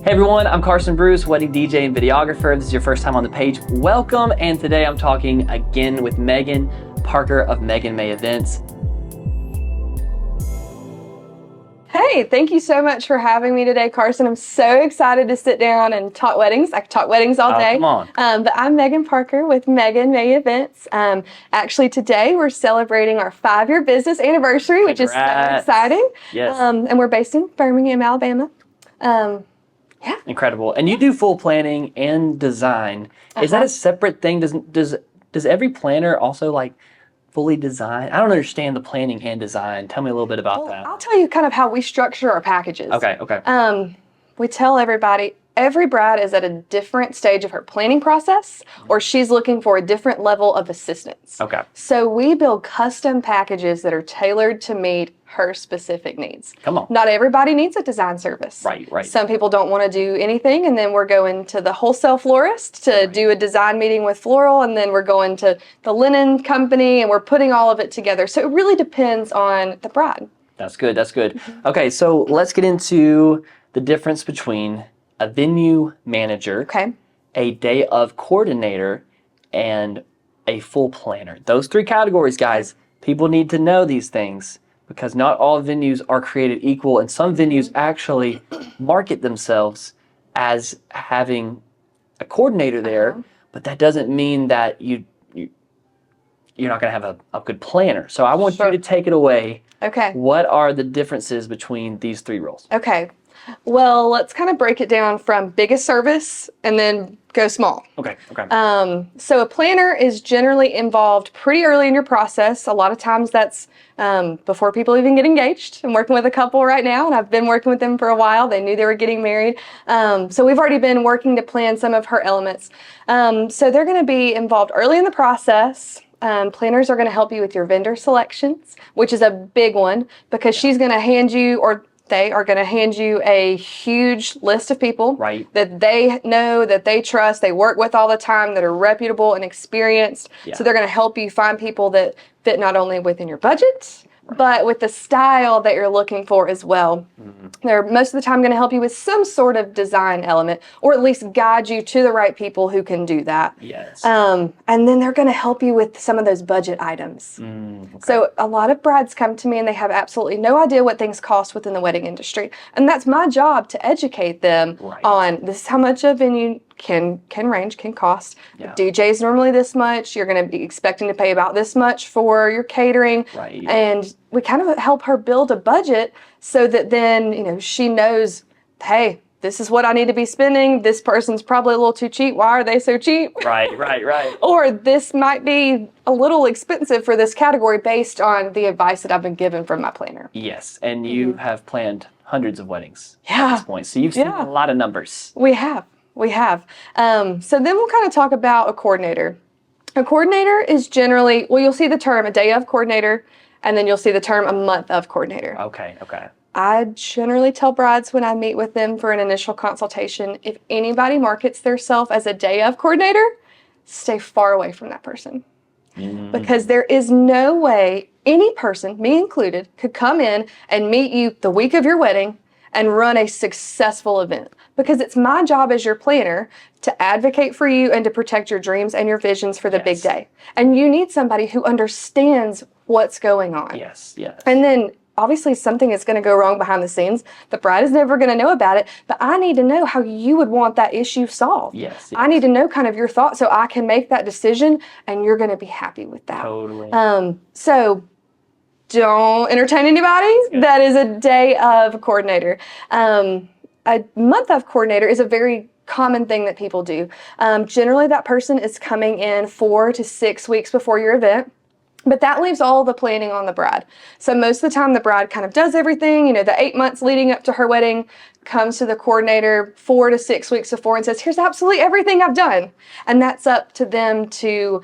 Hey everyone, I'm Carson Bruce, wedding DJ and videographer. If this is your first time on the page, welcome. And today I'm talking again with Megan Parker of Megan Mae Events. Hey, thank you so much for having me today, Carson. I'm so excited to sit down and talk weddings. I could talk weddings all day. Come on. But I'm Megan Parker with Megan Mae Events. Actually, today we're celebrating our 5-year business anniversary, which is so exciting. Yes. And we're based in Birmingham, Alabama. Yeah. Incredible. And you do full planning and design. Is that a separate thing? Does every planner also like fully design? I don't understand the planning and design. Tell me a little bit about that. I'll tell you kind of how we structure our packages. Okay. We tell everybody every bride is at a different stage of her planning process, or she's looking for a different level of assistance. Okay. So we build custom packages that are tailored to meet her specific needs. Come on. Not everybody needs a design service. Right. Some people don't want to do anything, and then we're going to the wholesale florist to do a design meeting with floral, and then we're going to the linen company, and we're putting all of it together. So it really depends on the bride. That's good. Okay, so let's get into the difference between a venue manager, a day of coordinator, and a full planner. Those 3 categories, guys, people need to know these things because not all venues are created equal, and some venues actually market themselves as having a coordinator there, but that doesn't mean that you're not going to have a good planner. So I want you to take it away. Okay. What are the differences between these 3 roles? Okay. Well, let's kind of break it down from biggest service and then go small. Okay. So a planner is generally involved pretty early in your process. A lot of times that's before people even get engaged. I'm working with a couple right now, and I've been working with them for a while. They knew they were getting married. So we've already been working to plan some of her elements. So they're going to be involved early in the process. Planners are going to help you with your vendor selections, which is a big one because she's going to hand you, or they are going to hand you a huge list of people that they know, that they trust, they work with all the time, that are reputable and experienced. So they're going to help you find people that fit not only within your budget, but with the style that you're looking for as well. They're most of the time going to help you with some sort of design element, or at least guide you to the right people who can do that. Yes. And then they're going to help you with some of those budget items. So a lot of brides come to me and they have absolutely no idea what things cost within the wedding industry. And that's my job to educate them on this is how much a venue can cost. DJ is normally this much. You're going to be expecting to pay about this much for your catering. And we kind of help her build a budget so that then, she knows, hey, this is what I need to be spending. This person's probably a little too cheap. Why are they so cheap? Right. Or this might be a little expensive for this category based on the advice that I've been given from my planner. Yes, and you have planned hundreds of weddings at this point. So you've seen a lot of numbers. We have. So then we'll kind of talk about a coordinator. A coordinator is generally, you'll see the term a day of coordinator, and then you'll see the term a month of coordinator. Okay. I generally tell brides when I meet with them for an initial consultation, if anybody markets theirself as a day of coordinator, stay far away from that person. Because there is no way any person, me included, could come in and meet you the week of your wedding and run a successful event. Because it's my job as your planner to advocate for you and to protect your dreams and your visions for the big day. And you need somebody who understands what's going on. Yes. And then obviously something is going to go wrong behind the scenes. The bride is never going to know about it, but I need to know how you would want that issue solved. Yes. I need to know kind of your thoughts so I can make that decision and you're going to be happy with that. Totally. So don't entertain anybody. That is a day of coordinator. A month of coordinator is a very common thing that people do. Generally, that person is coming in 4 to 6 weeks before your event, but that leaves all the planning on the bride. So most of the time, the bride kind of does everything. The 8 months leading up to her wedding, comes to the coordinator 4 to 6 weeks before and says, here's absolutely everything I've done. And that's up to them to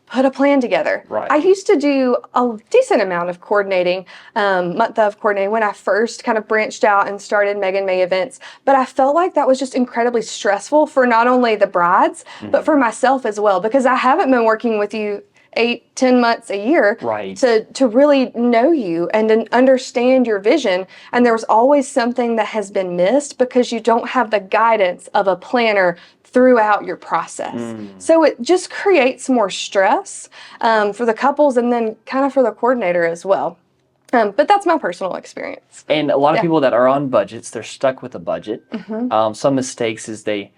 put a plan together. I used to do a decent amount of coordinating, month of coordinating, when I first kind of branched out and started Megan Mae Events. But I felt like that was just incredibly stressful for not only the brides, but for myself as well, because I haven't been working with you 8-10 months a year Right. to really know you and to understand your vision. And there's always something that has been missed because you don't have the guidance of a planner throughout your process. So it just creates more stress for the couples and then kind of for the coordinator as well. But that's my personal experience. And a lot of people that are on budgets, they're stuck with a budget. Some mistakes is they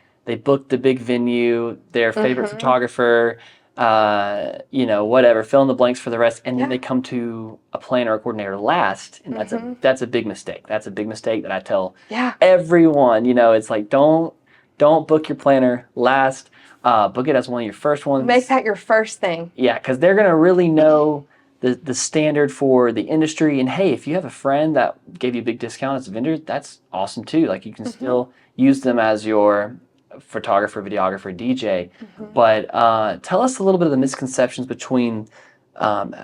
book the big venue, their favorite photographer, whatever, fill in the blanks for the rest, and then they come to a planner or coordinator last, and that's a big mistake. That's a big mistake that I tell everyone. It's like don't book your planner last. Book it as one of your first ones. Make that your first thing. Yeah, because they're gonna really know the standard for the industry. And hey, if you have a friend that gave you a big discount as a vendor, that's awesome too. Like you can still use them as your photographer, videographer, DJ. But tell us a little bit of the misconceptions between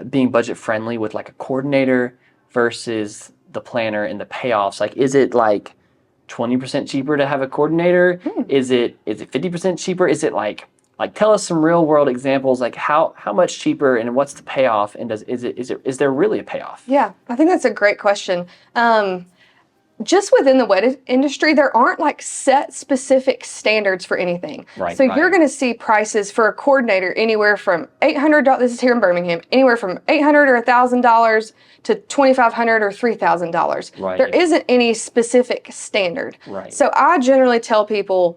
being budget friendly with like a coordinator versus the planner and the payoffs. Like, is it like 20% cheaper to have a coordinator? Is it 50% cheaper? Is it like tell us some real world examples, like how much cheaper and what's the payoff, and is there really a payoff? Yeah, I think that's a great question. Just within the wedding industry, there aren't like set specific standards for anything. Right, so you're going to see prices for a coordinator anywhere from $800. This is here in Birmingham, anywhere from $800 or $1,000 to $2,500 or $3,000. Right. There isn't any specific standard. Right. So I generally tell people,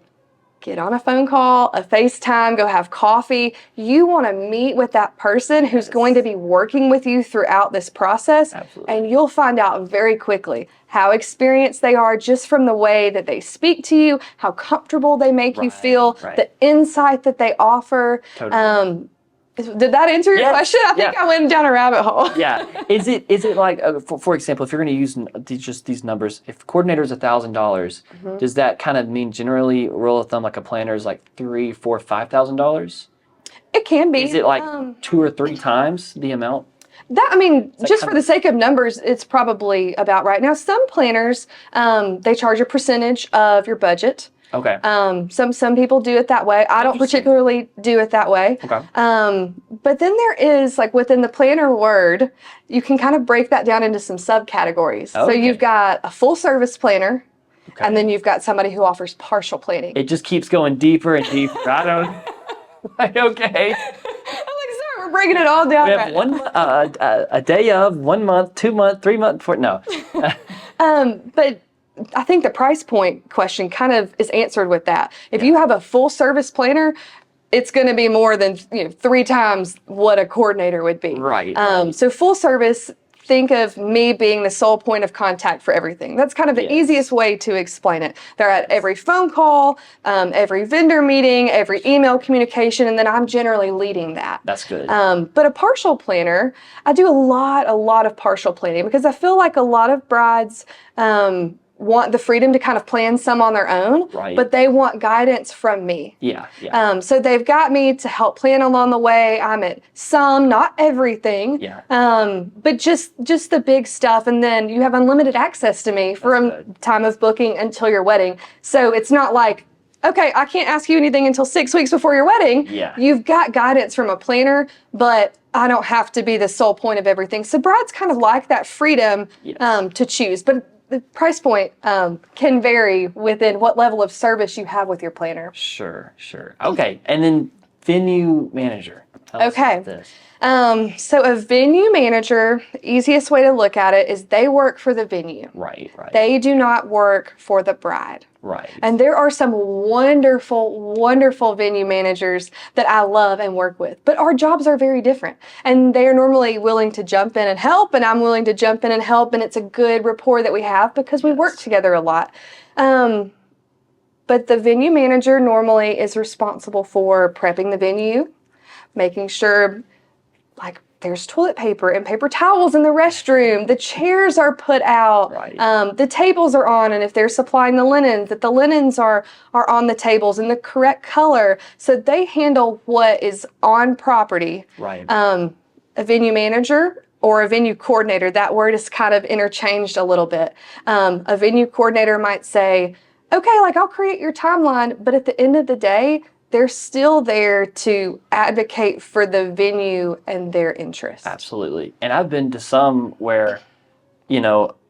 get on a phone call, a FaceTime, go have coffee. You want to meet with that person who's going to be working with you throughout this process. Absolutely. And you'll find out very quickly how experienced they are just from the way that they speak to you, how comfortable they make you feel, the insight that they offer. Totally. Did that answer your question? I think I went down a rabbit hole. Yeah. Is it like, for example, if you're going to use just these numbers, if coordinator is $1,000, does that kind of mean generally, rule of thumb, like a planner is like $3,000, $4,000, $5,000? It can be. Is it like 2 or 3 times the amount? Just for the sake of numbers, it's probably about right. Now, some planners, they charge a percentage of your budget. Okay. Some people do it that way. I don't particularly do it that way. Okay. But then there is, like within the planner word, you can kind of break that down into some subcategories. So you've got a full service planner, and then you've got somebody who offers partial planning. It just keeps going deeper and deeper. I don't. Okay. We're breaking it all down. We have a day of, 1 month, 2 month, 3 month, 4. No. But I think the price point question kind of is answered with that. If you have a full service planner, it's going to be more than 3 times what a coordinator would be. Right. So full service, think of me being the sole point of contact for everything. That's kind of the easiest way to explain it. They're at every phone call, every vendor meeting, every email communication, and then I'm generally leading that. That's good. But a partial planner, I do a lot of partial planning because I feel like a lot of brides want the freedom to kind of plan some on their own, but they want guidance from me. So they've got me to help plan along the way. I'm at some, not everything, but just the big stuff. And then you have unlimited access to me from time of booking until your wedding. So it's not like, okay, I can't ask you anything until 6 weeks before your wedding. You've got guidance from a planner, but I don't have to be the sole point of everything. So brides kind of like that freedom to choose. But the price point can vary within what level of service you have with your planner. Sure. Okay, and then venue manager. Tell us about this. So a venue manager, the easiest way to look at it is they work for the venue. Right. They do not work for the bride. Right. And there are some wonderful venue managers that I love and work with, but our jobs are very different. And they are normally willing to jump in and help, and I'm willing to jump in and help, and it's a good rapport that we have because we work together a lot. But the venue manager normally is responsible for prepping the venue, making sure like there's toilet paper and paper towels in the restroom, the chairs are put out, the tables are on, and if they're supplying the linens, that the linens are on the tables in the correct color. So they handle what is on property. A venue manager or a venue coordinator, that word is kind of interchanged a little bit. A venue coordinator might say, okay, like I'll create your timeline, but at the end of the day, they're still there to advocate for the venue and their interests. Absolutely. And I've been to some where,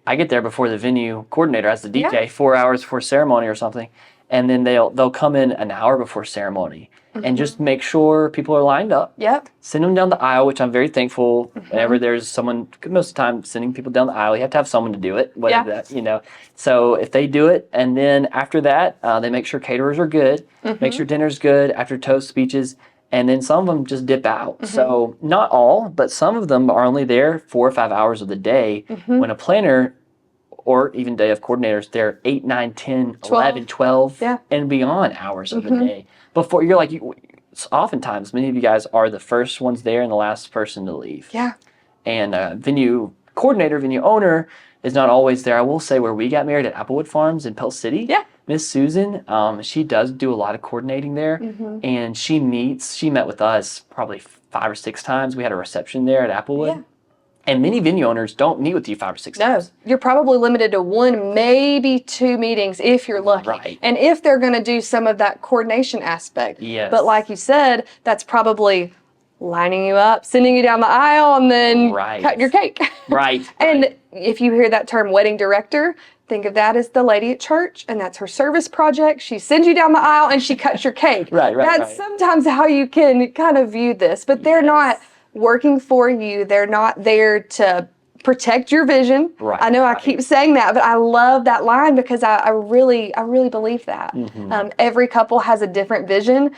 I get there before the venue coordinator as the DJ, 4 hours before ceremony or something, and then they'll come in an hour before ceremony and just make sure people are lined up. Yep. Send them down the aisle, which I'm very thankful. Whenever there's someone, most of the time, sending people down the aisle, you have to have someone to do it. So if they do it, and then after that, they make sure caterers are good, make sure dinner's good after toast speeches. And then some of them just dip out. So not all, but some of them are only there 4 or 5 hours of the day. When a planner or even day of coordinators, they're 8, 9, 10, 11, 12 and beyond hours of the day. Before you're like, oftentimes many of you guys are the first ones there and the last person to leave. Yeah. And venue coordinator, venue owner is not always there. I will say where we got married at Applewood Farms in Pell City. Yeah. Miss Susan, she does do a lot of coordinating there, and she met with us probably 5 or 6 times. We had a reception there at Applewood, and many venue owners don't meet with you 5 or 6 times. No, you're probably limited to 1, maybe 2 meetings if you're lucky. Right. And if they're going to do some of that coordination aspect. Yes. But like you said, that's probably lining you up, sending you down the aisle, and then cutting your cake. Right. And if you hear that term wedding director, think of that as the lady at church, and that's her service project. She sends you down the aisle and she cuts your cake. That's sometimes how you can kind of view this, but they're not working for you. They're not there to protect your vision. I know I keep saying that, but I love that line because I really believe that. Every couple has a different vision.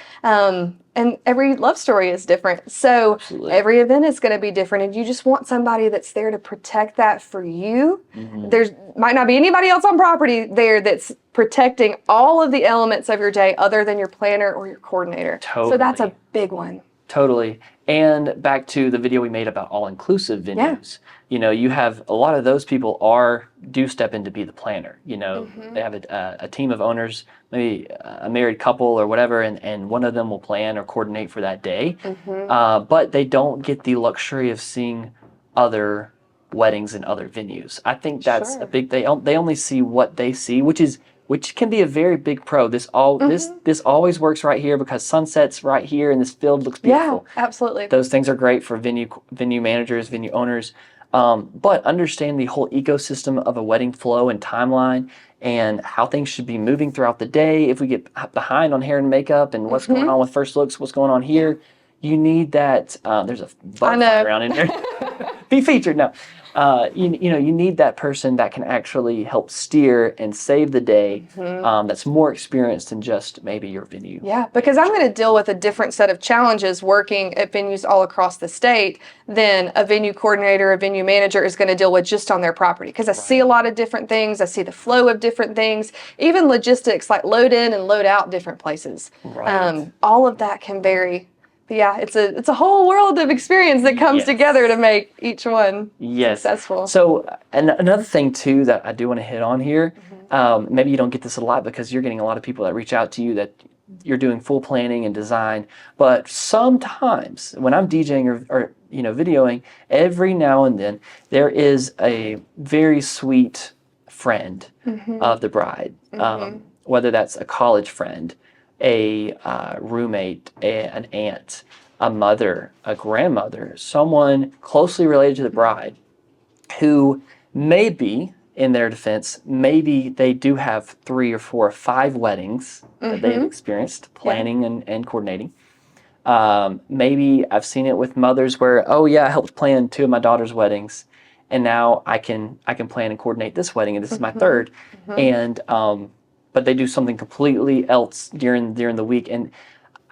And every love story is different. So every event is going to be different. And you just want somebody that's there to protect that for you. There's might not be anybody else on property there that's protecting all of the elements of your day other than your planner or your coordinator. So that's a big one. Totally. And back to the video we made about all-inclusive venues. You have a lot of those people do step in to be the planner. They have a team of owners, maybe a married couple or whatever, and one of them will plan or coordinate for that day. But they don't get the luxury of seeing other weddings and other venues. I think that's a big. They only see what they see, which can be a very big pro. This always works right here because sunset's right here and this field looks beautiful. Yeah, absolutely. Those things are great for venue managers, venue owners. But understand the whole ecosystem of a wedding flow and timeline and how things should be moving throughout the day. If we get behind on hair and makeup and what's going on with first looks, what's going on here, you need that. There's a bug flying around in there. Be featured now. You need that person that can actually help steer and save the day. That's more experienced than just maybe your venue. Yeah, because I'm going to deal with a different set of challenges working at venues all across the state than a venue coordinator, a venue manager is going to deal with just on their property. Because I see a lot of different things. I see the flow of different things, even logistics like load in and load out different places. All of that can vary. But yeah, it's a whole world of experience that comes together to make each one successful. So and another thing too that I do want to hit on here, maybe you don't get this a lot because you're getting a lot of people that reach out to you that you're doing full planning and design. But sometimes when I'm DJing or videoing, every now and then there is a very sweet friend of the bride, whether that's a college friend, a roommate, an aunt, a mother, a grandmother, someone closely related to the bride who maybe, in their defense, maybe they do have 3 or 4 or 5 weddings that they've experienced planning and coordinating. Maybe I've seen it with mothers where, I helped plan 2 of my daughter's weddings, and now I can plan and coordinate this wedding, and this is my 3rd. And but they do something completely else during the week. And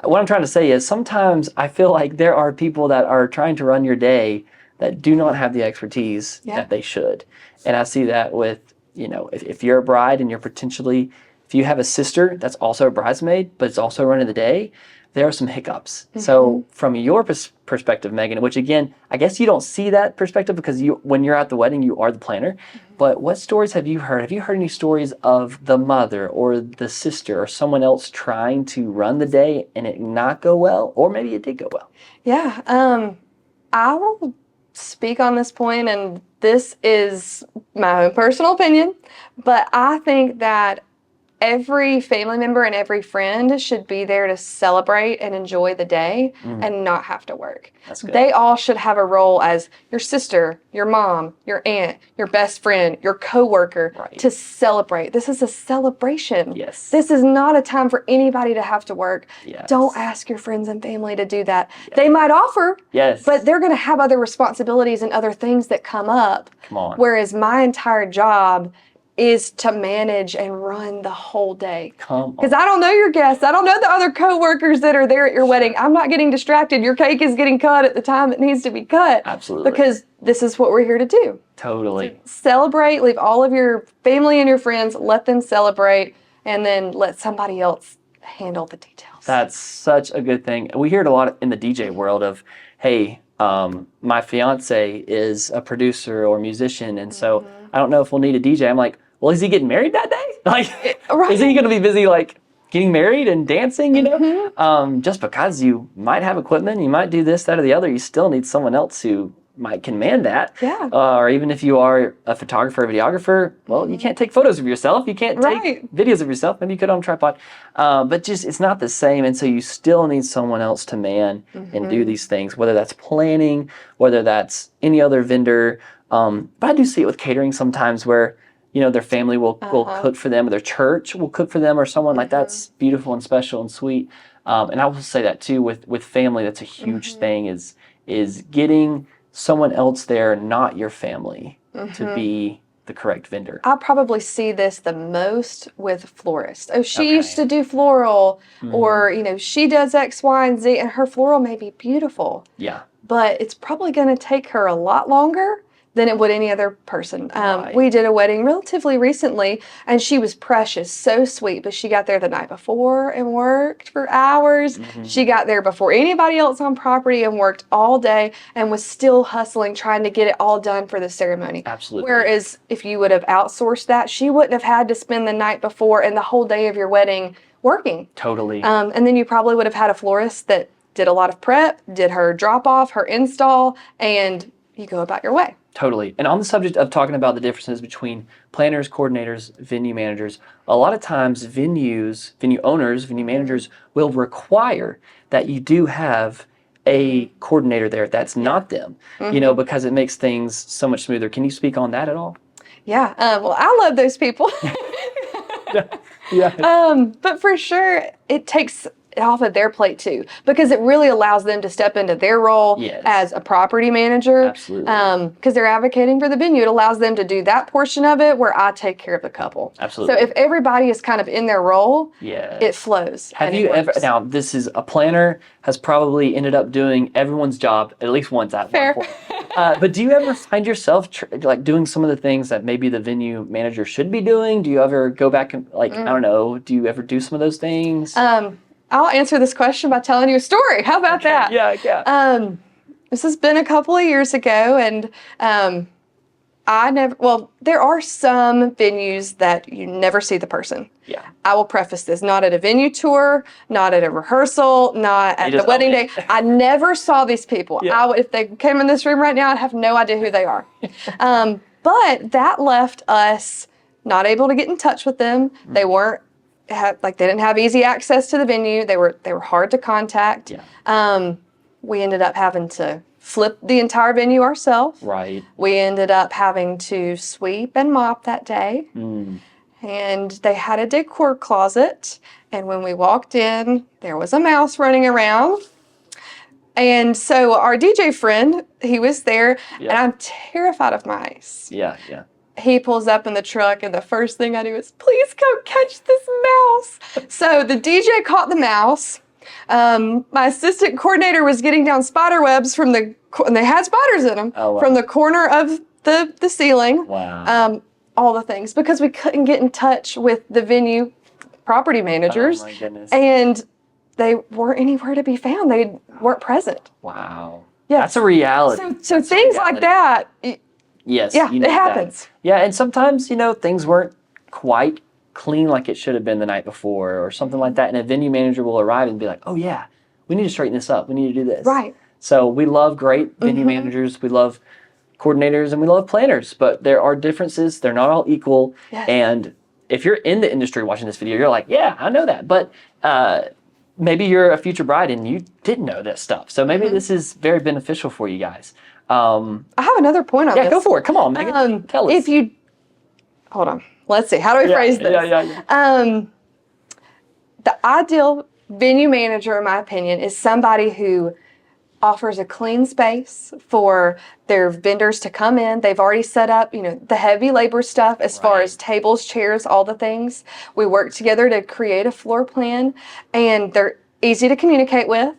what I'm trying to say is sometimes I feel like there are people that are trying to run your day that do not have the expertise that they should. And I see that with, if you're a bride and if you have a sister that's also a bridesmaid, but it's also running the day, there are some hiccups. So from your perspective, Megan, which again, I guess you don't see that perspective because when you're at the wedding, you are the planner. But what stories have you heard? Have you heard any stories of the mother or the sister or someone else trying to run the day and it not go well? Or maybe it did go well? Yeah, I will speak on this point, and this is my own personal opinion, but I think that every family member and every friend should be there to celebrate and enjoy the day and not have to work. That's good. They all should have a role as your sister, your mom, your aunt, your best friend, your coworker to celebrate. This is a celebration. Yes. This is not a time for anybody to have to work. Yes. Don't ask your friends and family to do that. Yes. They might offer, but they're going to have other responsibilities and other things that come up. Come on. Whereas my entire job is to manage and run the whole day. Because I don't know your guests. I don't know the other coworkers that are there at your wedding. I'm not getting distracted. Your cake is getting cut at the time it needs to be cut. Absolutely. Because this is what we're here to do. Totally. So celebrate. Leave all of your family and your friends. Let them celebrate. And then let somebody else handle the details. That's such a good thing. We hear it a lot in the DJ world of, hey, my fiance is a producer or musician, and so I don't know if we'll need a DJ. I'm like, well, is he getting married that day? Like, is he going to be busy, like, getting married and dancing, you know? Just because you might have equipment, you might do this, that, or the other, you still need someone else who might command that. Yeah. Or even if you are a photographer or videographer, well, you can't take photos of yourself. You can't take videos of yourself. Maybe you could on a tripod. But just, it's not the same. And so you still need someone else to man and do these things, whether that's planning, whether that's any other vendor. But I do see it with catering sometimes where, you know, their family will cook for them, or their church will cook for them, or someone like that's beautiful and special and sweet. And I will say that too with family. That's a huge thing is getting someone else there, not your family, to be the correct vendor. I probably see this the most with florists. Oh, she used to do floral, or, you know, she does X, Y, and Z, and her floral may be beautiful. Yeah. But it's probably going to take her a lot longer than it would any other person. We did a wedding relatively recently, and she was precious, so sweet, but she got there the night before and worked for hours. She got there before anybody else on property and worked all day and was still hustling, trying to get it all done for the ceremony. Absolutely. Whereas if you would have outsourced that, she wouldn't have had to spend the night before and the whole day of your wedding working. Totally. And then you probably would have had a florist that did a lot of prep, did her drop off, her install, and you go about your way. Totally. And on the subject of talking about the differences between planners, coordinators, venue managers, a lot of times venue owners, venue managers will require that you do have a coordinator there that's not them, you know, because it makes things so much smoother. Can you speak on that at all? Yeah. Well, I love those people. But for sure, it takes it off of their plate too, because it really allows them to step into their role as a property manager. Absolutely. Because they're advocating for the venue. It allows them to do that portion of it where I take care of the couple. Absolutely. So if everybody is kind of in their role, it flows. Have you ever, now this is a planner has probably ended up doing everyone's job at least once at one point. But do you ever find yourself like doing some of the things that maybe the venue manager should be doing? Do you ever go back and like, I don't know, do you ever do some of those things? I'll answer this question by telling you a story. How about that? Yeah. This has been a couple of years ago, and there are some venues that you never see the person. Yeah. I will preface this, not at a venue tour, not at a rehearsal, not at the wedding day. I never saw these people. If they came in this room right now, I'd have no idea who they are. But that left us not able to get in touch with them. They weren't they didn't have easy access to the venue. They were hard to contact. We ended up having to flip the entire venue ourselves. Right. We ended up having to sweep and mop that day. And they had a decor closet. And when we walked in, there was a mouse running around. And so our DJ friend, he was there, and I'm terrified of mice. Yeah. He pulls up in the truck, and the first thing I do is, please come catch this mouse. So the DJ caught the mouse. My assistant coordinator was getting down spider webs and they had spiders in them, from the corner of the ceiling. Wow. All the things, because we couldn't get in touch with the venue property managers. Oh my goodness. And they weren't anywhere to be found. They weren't present. Wow. Yeah. That's a reality. So things like that. Yes. Yeah, it happens. That. Yeah, and sometimes, things weren't quite clean like it should have been the night before or something like that. And a venue manager will arrive and be like, oh yeah, we need to straighten this up. We need to do this. Right. So we love great venue managers. We love coordinators and we love planners, but there are differences. They're not all equal. Yes. And if you're in the industry watching this video, you're like, yeah, I know that. But maybe you're a future bride and you didn't know this stuff. So maybe this is very beneficial for you guys. I have another point on this. Yeah, go for it. Come on, Megan. Tell us. Hold on. Let's see. How do I phrase this? The ideal venue manager, in my opinion, is somebody who offers a clean space for their vendors to come in. They've already set up, the heavy labor stuff as far as tables, chairs, all the things. We work together to create a floor plan, and they're easy to communicate with,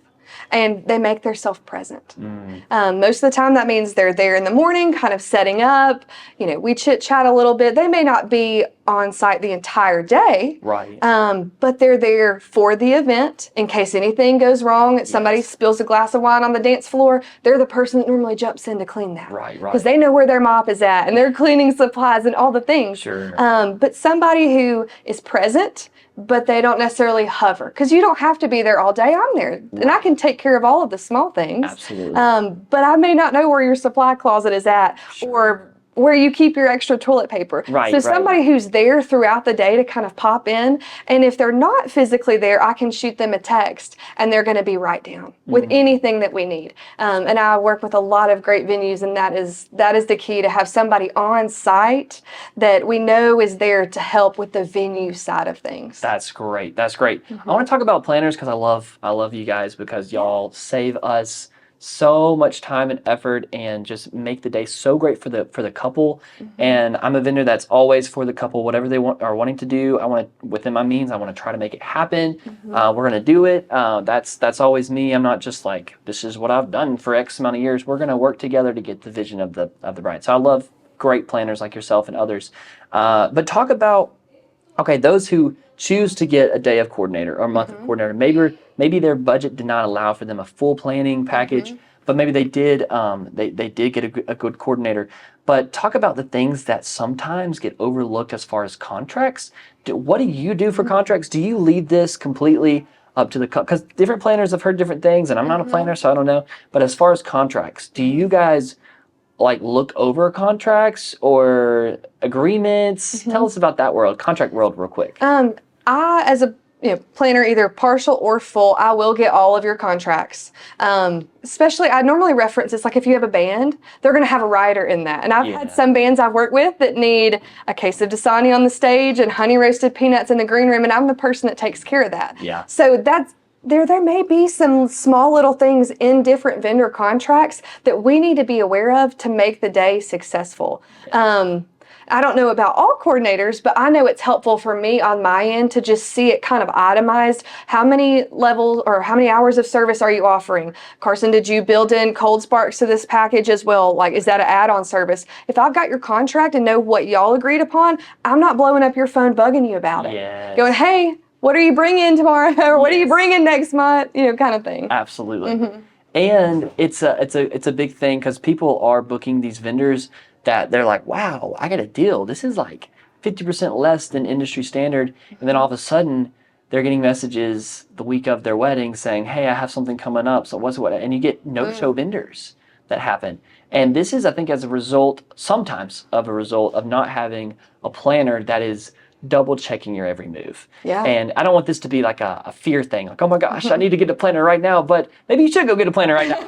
and they make themselves present. Most of the time that means they're there in the morning, kind of setting up, we chit chat a little bit. They may not be on site the entire day, but they're there for the event in case anything goes wrong. Somebody spills a glass of wine on the dance floor, they're the person that normally jumps in to clean that. Because they know where their mop is at and their cleaning supplies and all the things. But somebody who is present, but they don't necessarily hover, because you don't have to be there all day. I'm there, and I can take care of all of the small things. Absolutely. But I may not know where your supply closet is at, or where you keep your extra toilet paper. So somebody who's there throughout the day to kind of pop in, and if they're not physically there, I can shoot them a text, and they're going to be right down with anything that we need. And I work with a lot of great venues, and that is the key, to have somebody on site that we know is there to help with the venue side of things. That's great. That's great. I want to talk about planners because I love you guys, because y'all save us so much time and effort and just make the day so great for the couple. And I'm a vendor that's always for the couple, whatever they are wanting to do. I want to, within my means, I want to try to make it happen. We're going to do it. That's always me. I'm not just like, this is what I've done for X amount of years. We're going to work together to get the vision of the bride. So I love great planners like yourself and others. But talk about, those who choose to get a day of coordinator or a month of coordinator, maybe their budget did not allow for them a full planning package, but maybe they did they did get a good coordinator. But talk about the things that sometimes get overlooked as far as contracts. What do you do for contracts? Do you leave this completely up to the, because different planners have heard different things, and I'm not a planner, so I don't know. But as far as contracts, do you guys look over contracts or agreements? Tell us about that contract world real quick. I, as a planner, either partial or full, I will get all of your contracts. Especially, I normally reference this, like if you have a band, they're going to have a rider in that. And I've had some bands I've worked with that need a case of Dasani on the stage and honey roasted peanuts in the green room, and I'm the person that takes care of that. So that's, there may be some small little things in different vendor contracts that we need to be aware of to make the day successful. I don't know about all coordinators, but I know it's helpful for me on my end to just see it kind of itemized. How many levels or how many hours of service are you offering? Carson, did you build in cold sparks to this package as well? Is that an add-on service? If I've got your contract and know what y'all agreed upon, I'm not blowing up your phone bugging you about it. Going, hey, what are you bringing tomorrow? Or what are you bringing next month? Kind of thing. Absolutely. And it's a big thing, because people are booking these vendors that they're like, wow, I got a deal. This is like 50% less than industry standard. And then all of a sudden they're getting messages the week of their wedding saying, hey, I have something coming up. So and you get no-show vendors that happen. And this is, I think, sometimes a result of not having a planner that is double checking your every move. And I don't want this to be like a fear thing. Like, oh my gosh, I need to get a planner right now, but maybe you should go get a planner right now.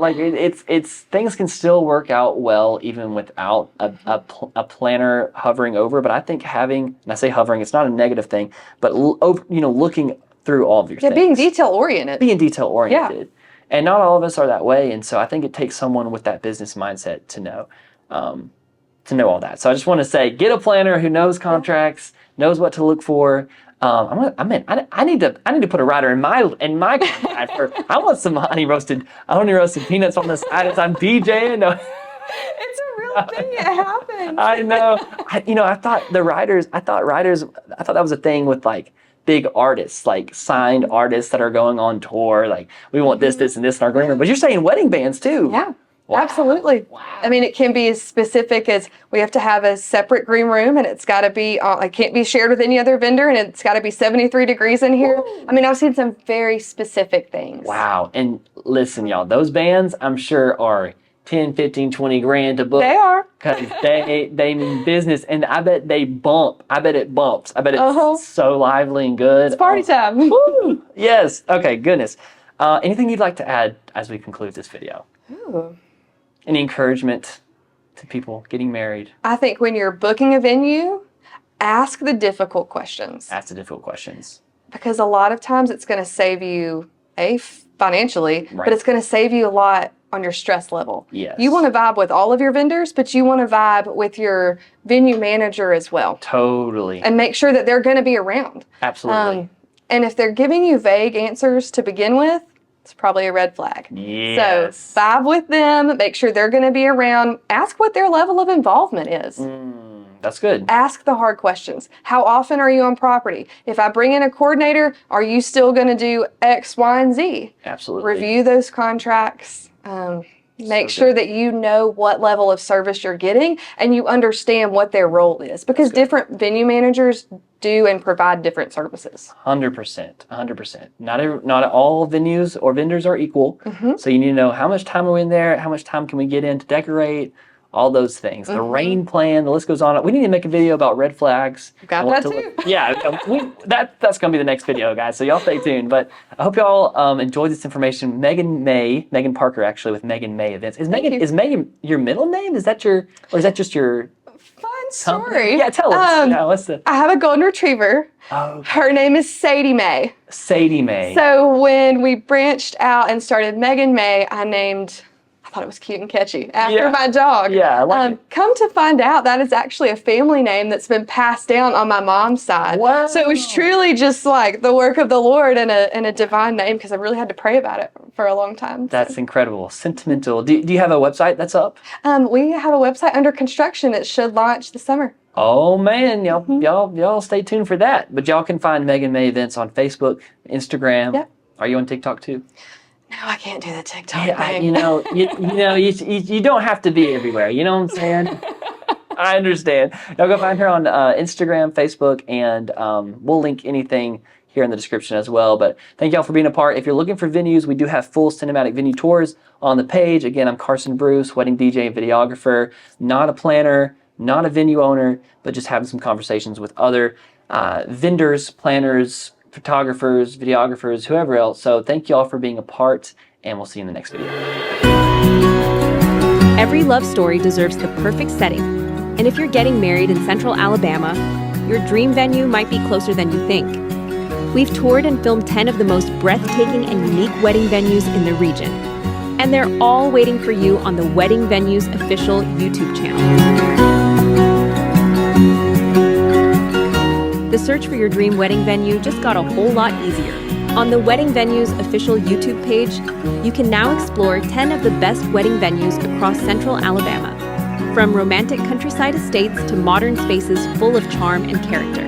It's things can still work out well even without a planner hovering over. But I think having, and I say hovering, it's not a negative thing, but looking through all of your things. Being detail oriented. And not all of us are that way. And so I think it takes someone with that business mindset to know all that. So I just want to say, get a planner who knows contracts, knows what to look for. I need to put a rider in my contract for, I want some honey roasted peanuts on the side as I'm DJing. No. It's a real thing. It happens. I know. I thought that was a thing with big artists, signed artists that are going on tour. We want this, and this in our green room. But you're saying wedding bands too. Yeah. Wow. Absolutely. Wow. I mean, it can be as specific as we have to have a separate green room, and it's got to be, it can't be shared with any other vendor, and it's got to be 73 degrees in here. Ooh. I mean, I've seen some very specific things. Wow. And listen, y'all, those bands, I'm sure, are 10, 15, 20 grand to book. They are. Because they mean business, and I bet they bump. I bet it bumps. I bet it's so lively and good. It's party time. Woo! Yes. Okay, goodness. Anything you'd like to add as we conclude this video? Ooh. Any encouragement to people getting married? I think when you're booking a venue, ask the difficult questions. Ask the difficult questions. Because a lot of times it's going to save you, financially, Right. but it's going to save you a lot on your stress level. Yes. You want to vibe with all of your vendors, but you want to vibe with your venue manager as well. Totally. And make sure that they're going to be around. Absolutely. And if they're giving you vague answers to begin with, it's probably a red flag. Yes. So vibe with them, make sure they're going to be around. Ask what their level of involvement is. That's good. Ask the hard questions. How often are you on property? If I bring in a coordinator, are you still going to do X, Y, and Z? Absolutely. Review those contracts. Make sure that you know what level of service you're getting and you understand what their role is, because different venue managers do and provide different services. 100%. 100%. Not all venues or vendors are equal. So you need to know how much time are we in there, how much time can we get in to decorate, all those things. The rain plan, the list goes on. We need to make a video about red flags. Got that too. That's going to be the next video, guys. So y'all stay tuned. But I hope y'all enjoyed this information. Megan Parker, actually, with Megan Mae Events. Is Megan your middle name? Is that just your Fun company? story. Yeah, tell us. I have a golden retriever. Oh, Her name is Sadie Mae. Sadie Mae. So when we branched out and started Megan Mae, I thought it was cute and catchy after my dog. Yeah, I like it. Come to find out, that is actually a family name that's been passed down on my mom's side. Wow. So it was truly just like the work of the Lord and a divine name, because I really had to pray about it for a long time. That's incredible. Sentimental. Do you have a website that's up? We have a website under construction. It should launch this summer. Oh man, y'all stay tuned for that. But y'all can find Megan Mae Events on Facebook, Instagram. Yep. Are you on TikTok too? No, I can't do the TikTok Yeah, thing. you don't have to be everywhere. You know what I'm saying? I understand. Y'all go find her on Instagram, Facebook, and we'll link anything here in the description as well. But thank y'all for being a part. If you're looking for venues, we do have full cinematic venue tours on the page. Again, I'm Carson Bruce, wedding DJ and videographer, not a planner, not a venue owner, but just having some conversations with other vendors, planners, photographers, videographers, whoever else. So thank you all for being a part, and we'll see you in the next video. Every love story deserves the perfect setting. And if you're getting married in Central Alabama, your dream venue might be closer than you think. We've toured and filmed 10 of the most breathtaking and unique wedding venues in the region. And they're all waiting for you on the Wedding Venues official YouTube channel. The search for your dream wedding venue just got a whole lot easier. On the Wedding Venues official YouTube page, you can now explore 10 of the best wedding venues across Central Alabama, from romantic countryside estates to modern spaces full of charm and character.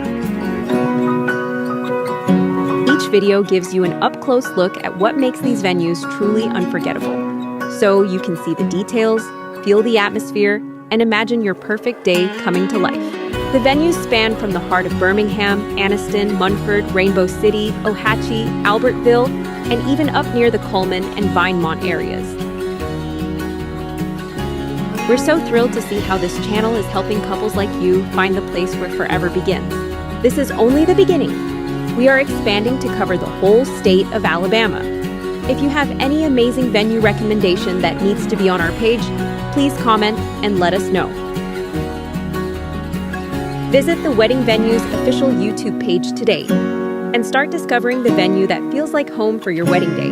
Each video gives you an up-close look at what makes these venues truly unforgettable, so you can see the details, feel the atmosphere, and imagine your perfect day coming to life. The venues span from the heart of Birmingham, Anniston, Munford, Rainbow City, Ohatchee, Albertville, and even up near the Coleman and Vinemont areas. We're so thrilled to see how this channel is helping couples like you find the place where forever begins. This is only the beginning. We are expanding to cover the whole state of Alabama. If you have any amazing venue recommendation that needs to be on our page, please comment and let us know. Visit the Wedding Venues official YouTube page today and start discovering the venue that feels like home for your wedding day.